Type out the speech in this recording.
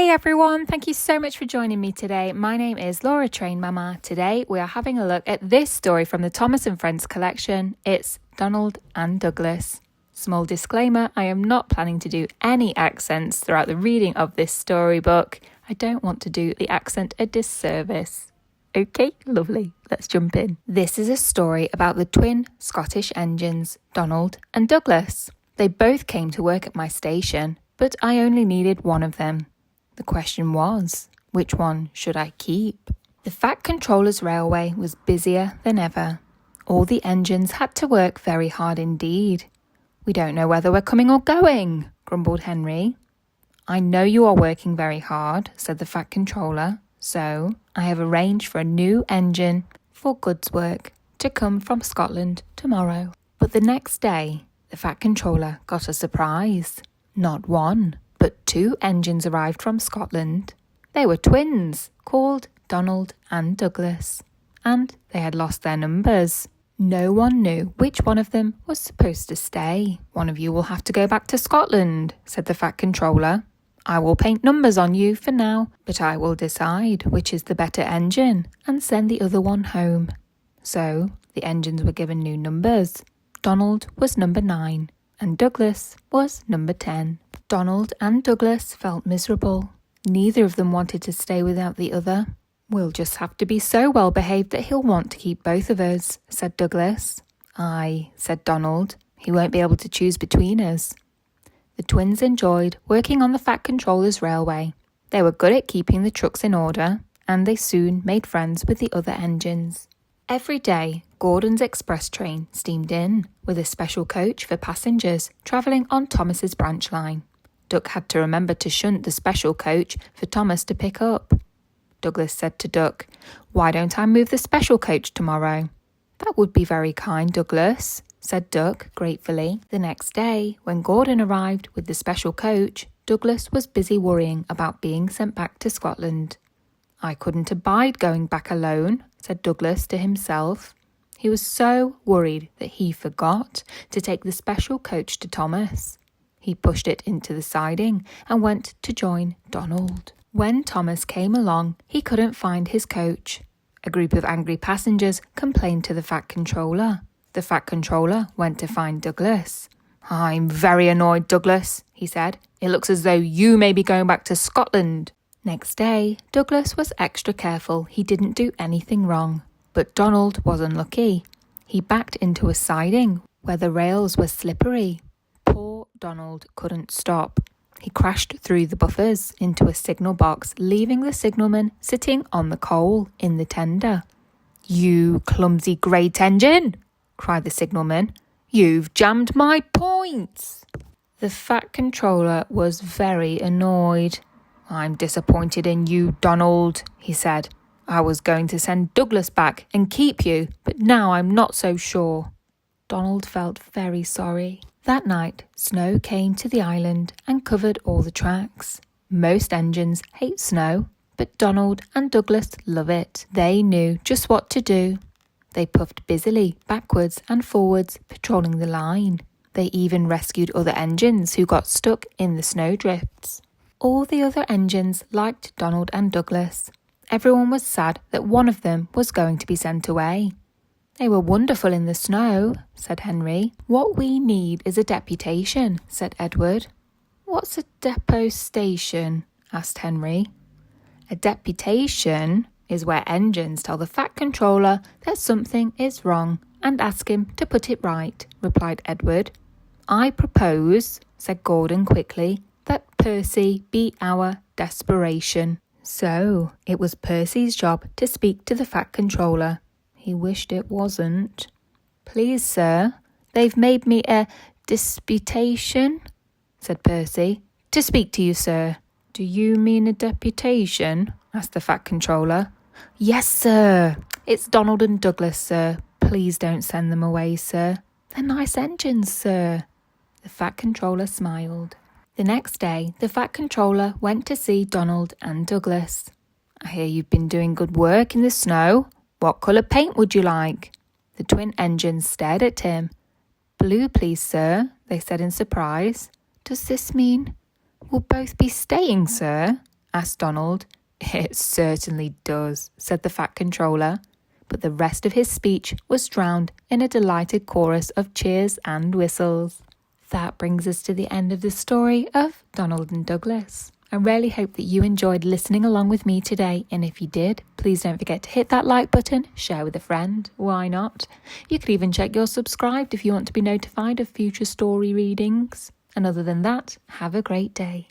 Hey everyone, thank you so much for joining me today. My name is Laura Train Mama. Today we are having a look at this story from the Thomas and Friends collection. It's Donald and Douglas. Small disclaimer, I am not planning to do any accents throughout the reading of this storybook. I don't want to do the accent a disservice. Okay, lovely. Let's jump in. This is a story about the twin Scottish engines, Donald and Douglas. They both came to work at my station, but I only needed one of them. The question was, which one should I keep? The Fat Controller's railway was busier than ever. All the engines had to work very hard indeed. We don't know whether we're coming or going, grumbled Henry. I know you are working very hard, said the Fat Controller, so I have arranged for a new engine for goods work to come from Scotland tomorrow. But the next day, the Fat Controller got a surprise. Not one, but two engines arrived from Scotland. They were twins, called Donald and Douglas, and they had lost their numbers. No one knew which one of them was supposed to stay. One of you will have to go back to Scotland, said the Fat Controller. I will paint numbers on you for now, but I will decide which is the better engine and send the other one home. So the engines were given new numbers. Donald was number 9 and Douglas was number 10. Donald and Douglas felt miserable. Neither of them wanted to stay without the other. We'll just have to be so well behaved that he'll want to keep both of us, said Douglas. Aye, said Donald. He won't be able to choose between us. The twins enjoyed working on the Fat Controller's railway. They were good at keeping the trucks in order, and they soon made friends with the other engines. Every day, Gordon's express train steamed in with a special coach for passengers travelling on Thomas's branch line. Duck had to remember to shunt the special coach for Thomas to pick up. Douglas said to Duck, "Why don't I move the special coach tomorrow?" "That would be very kind, Douglas," said Duck gratefully. The next day, when Gordon arrived with the special coach, Douglas was busy worrying about being sent back to Scotland. "I couldn't abide going back alone," said Douglas to himself. He was so worried that he forgot to take the special coach to Thomas. He pushed it into the siding and went to join Donald. When Thomas came along, he couldn't find his coach. A group of angry passengers complained to the Fat Controller. The Fat Controller went to find Douglas. "I'm very annoyed, Douglas," he said. "It looks as though you may be going back to Scotland." Next day, Douglas was extra careful he didn't do anything wrong. But Donald was unlucky. He backed into a siding where the rails were slippery. Poor Donald couldn't stop. He crashed through the buffers into a signal box, leaving the signalman sitting on the coal in the tender. "You clumsy great engine!" cried the signalman. "You've jammed my points!" The Fat Controller was very annoyed. "I'm disappointed in you, Donald," he said. "I was going to send Douglas back and keep you, but now I'm not so sure." Donald felt very sorry. That night, snow came to the island and covered all the tracks. Most engines hate snow, but Donald and Douglas love it. They knew just what to do. They puffed busily backwards and forwards, patrolling the line. They even rescued other engines who got stuck in the snowdrifts. All the other engines liked Donald and Douglas. Everyone was sad that one of them was going to be sent away. "They were wonderful in the snow," said Henry. "What we need is a deputation," said Edward. "What's a depot station?" asked Henry. "A deputation is where engines tell the Fat Controller that something is wrong and ask him to put it right," replied Edward. "I propose," said Gordon quickly, "that Percy be our desperation." So it was Percy's job to speak to the Fat Controller. He wished it wasn't. "Please, sir, they've made me a disputation," said Percy. "To speak to you, sir." "Do you mean a deputation?" asked the Fat Controller. "Yes, sir. It's Donald and Douglas, sir. Please don't send them away, sir. They're nice engines, sir." The Fat Controller smiled. The next day, the Fat Controller went to see Donald and Douglas. "I hear you've been doing good work in the snow. What colour paint would you like?" The twin engines stared at him. "Blue, please, sir," they said in surprise. "Does this mean we'll both be staying, sir?" asked Donald. It certainly does, said the Fat Controller. But the rest of his speech was drowned in a delighted chorus of cheers and whistles. That brings us to the end of the story of Donald and Douglas. I really hope that you enjoyed listening along with me today, and if you did, please don't forget to hit that like button, share with a friend, why not? You could even check you're subscribed if you want to be notified of future story readings. And other than that, have a great day.